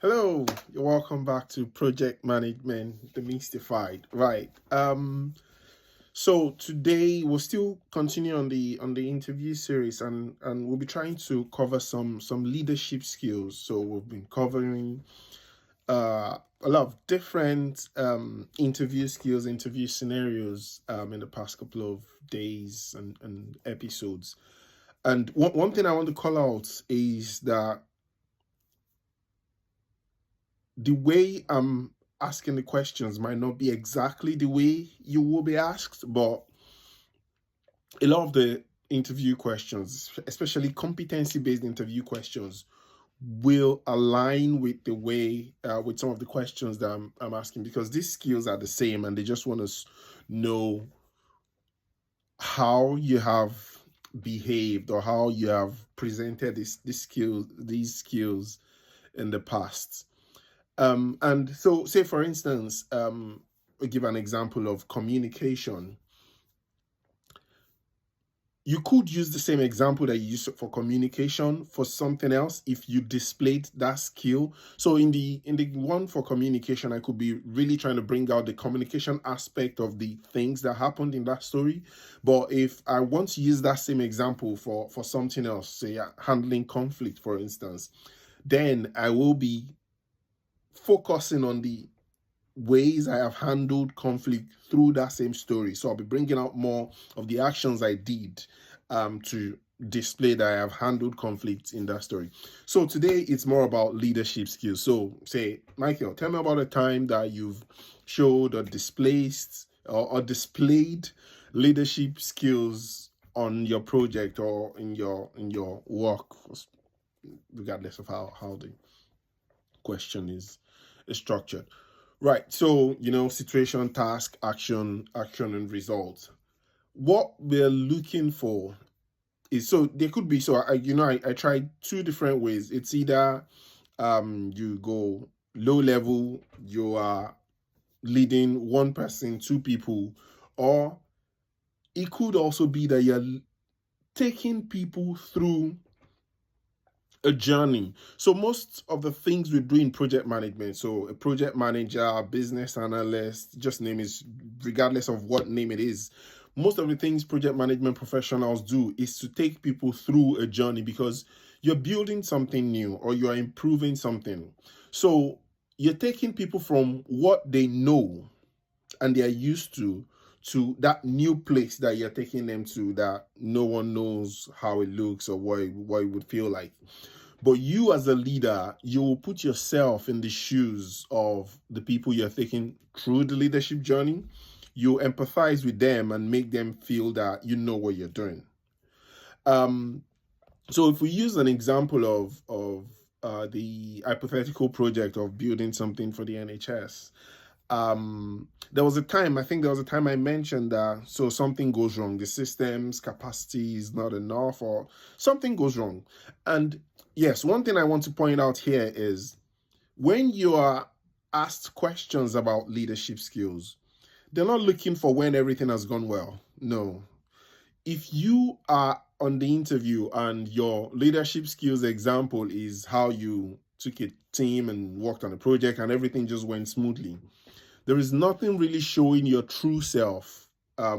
Hello, you're welcome back to Project Management Demystified. Right. So today we'll still continue on the interview series, and we'll be trying to cover some leadership skills. So we've been covering a lot of different interview skills, interview scenarios in the past couple of days and episodes. And one thing I want to call out is that the way I'm asking the questions might not be exactly the way you will be asked, but a lot of the interview questions, especially competency based interview questions, will align with the way, with some of the questions that I'm asking, because these skills are the same and they just want to know how you have behaved or how you have presented these skills in the past. And so, say for instance, I'll give an example of communication. You could use the same example that you used for communication for something else if you displayed that skill. So in the one for communication, I could be really trying to bring out the communication aspect of the things that happened in that story. But if I want to use that same example for something else, say handling conflict, for instance, then I will be focusing on the ways I have handled conflict through that same story. So I'll be bringing out more of the actions I did to display that I have handled conflict in that story. So today it's more about leadership skills. So say, Michael, tell me about a time that you've showed or displaced or displayed leadership skills on your project or in your work, regardless of how the question is structured. Right. So, situation, task, action, and result. What we're looking for is, so there could be, so I tried two different ways. It's either you go low level, you are leading one person, two people, or it could also be that you're taking people through a journey. So most of the things we do in project management, so a project manager, a business analyst, just name it, regardless of what name it is, most of the things project management professionals do is to take people through a journey, because you're building something new or you are improving something. So you're taking people from what they know and they are used to that new place that you're taking them to, that no one knows how it looks or what it would feel like. But you as a leader, you will put yourself in the shoes of the people you're taking through the leadership journey. You empathize with them and make them feel that you know what you're doing. Um, so if we use an example of the hypothetical project of building something for the NHS, there was a time, I think there was a time I mentioned that, so something goes wrong, the system's capacity is not enough or something goes wrong. And yes, one thing I want to point out here is, when you are asked questions about leadership skills, they're not looking for when everything has gone well. No. If you are on the interview and your leadership skills example is how you took a team and worked on a project and everything just went smoothly, there is nothing really showing your true self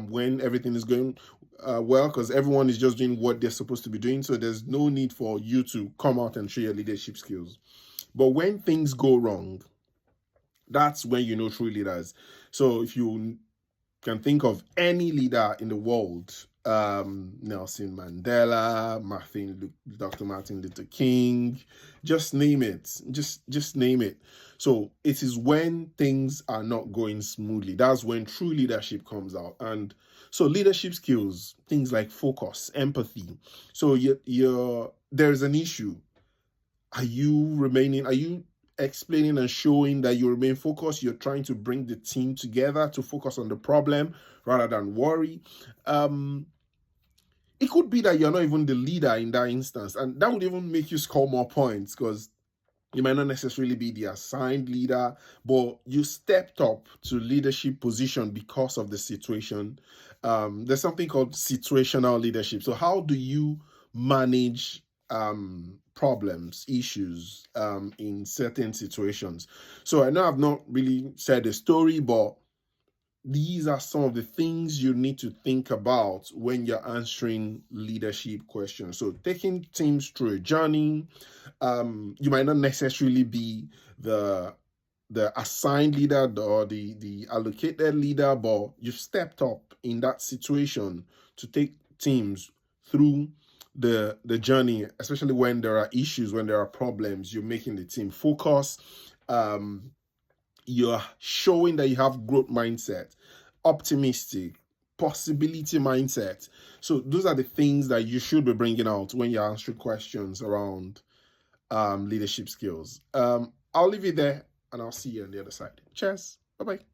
when everything is going well, because everyone is just doing what they're supposed to be doing. So there's no need for you to come out and show your leadership skills. But when things go wrong, that's when you know true leaders. So if you can think of any leader in the world, Nelson Mandela, Dr. Martin Luther King, just name it. Just name it. So it is when things are not going smoothly, that's when true leadership comes out. And so leadership skills, things like focus, empathy. So there's an issue. Are you explaining and showing that you remain focused? You're trying to bring the team together to focus on the problem rather than worry. It could be that you're not even the leader in that instance, and that would even make you score more points, because you might not necessarily be the assigned leader, but you stepped up to leadership position because of the situation. There's something called situational leadership. So how do you manage problems, issues in certain situations. So I know I've not really said a story, but these are some of the things you need to think about when you're answering leadership questions. So taking teams through a journey. You might not necessarily be the assigned leader or the allocated leader, but you've stepped up in that situation to take teams through the journey, especially when there are issues, when there are problems. You're making the team focus. You're showing that you have growth mindset, optimistic, possibility mindset. So those are the things that you should be bringing out when you're answering questions around leadership skills. I'll leave it there and I'll see you on the other side. Cheers. Bye bye.